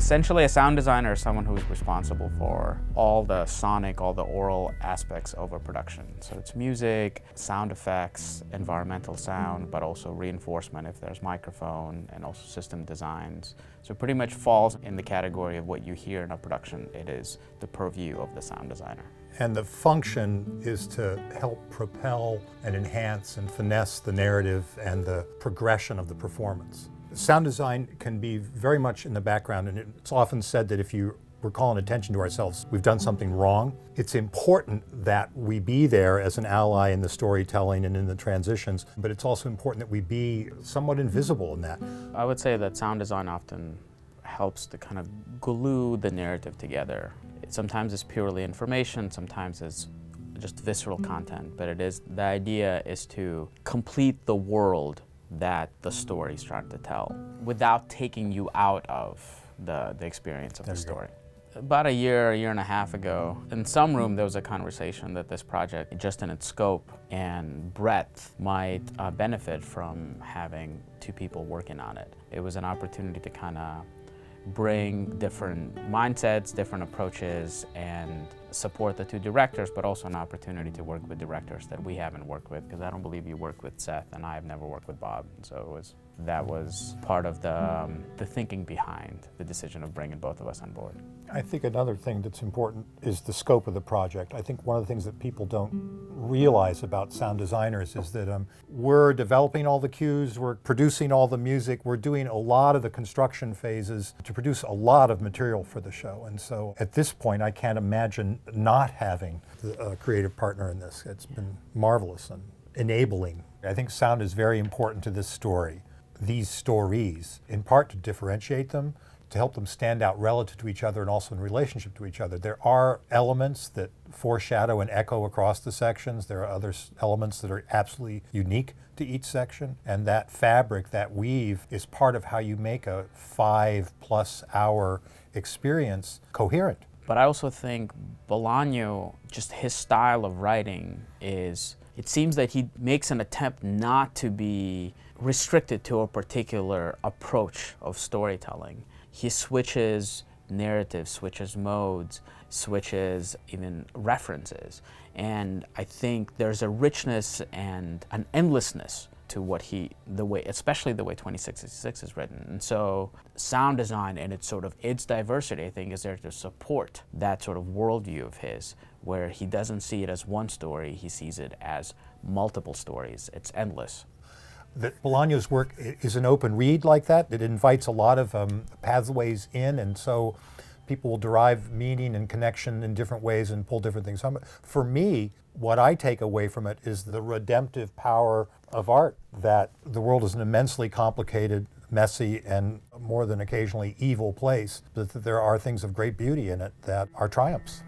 Essentially, a sound designer is someone who's responsible for all the sonic, all the aural aspects of a production. So it's music, sound effects, environmental sound, but also reinforcement if there's microphone, and also system designs. So it pretty much falls in the category of what you hear in a production. It is the purview of the sound designer. And the function is to help propel and enhance and finesse the narrative and the progression of the performance. Sound design can be very much in the background, and it's often said that if we're calling attention to ourselves, we've done something wrong. It's important that we be there as an ally in the storytelling and in the transitions, but it's also important that we be somewhat invisible in that. I would say that sound design often helps to kind of glue the narrative together. Sometimes it's purely information, sometimes it's just visceral content, but the idea is to complete the world that the story's trying to tell without taking you out of the experience of the story. About a year and a half ago, in some room there was a conversation that this project, just in its scope and breadth, might benefit from having two people working on it. It was an opportunity to kind of bring different mindsets, different approaches, and support the two directors, but also an opportunity to work with directors that we haven't worked with, because I don't believe you worked with Seth, and I have never worked with Bob. So that was part of the thinking behind the decision of bringing both of us on board. I think another thing that's important is the scope of the project. I think one of the things that people don't realize about sound designers is that we're developing all the cues, we're producing all the music, we're doing a lot of the construction phases to produce a lot of material for the show. And so at this point, I can't imagine not having a creative partner in this. It's been marvelous and enabling. I think sound is very important to this story, these stories, in part to differentiate them, to help them stand out relative to each other and also in relationship to each other. There are elements that foreshadow and echo across the sections. There are other elements that are absolutely unique to each section. And that fabric, that weave, is part of how you make a 5+ hour experience coherent. But I also think Bolaño, just his style of writing it seems that he makes an attempt not to be restricted to a particular approach of storytelling. He switches narratives, switches modes, switches even references. And I think there's a richness and an endlessness to especially the way 2066 is written. And so sound design and its diversity, I think, is there to support that sort of worldview of his, where he doesn't see it as one story, he sees it as multiple stories. It's endless. That Bolaño's work is an open read like that. It invites a lot of pathways in, and so people will derive meaning and connection in different ways and pull different things from it. For me, what I take away from it is the redemptive power of art, that the world is an immensely complicated, messy, and more than occasionally evil place, but that there are things of great beauty in it that are triumphs.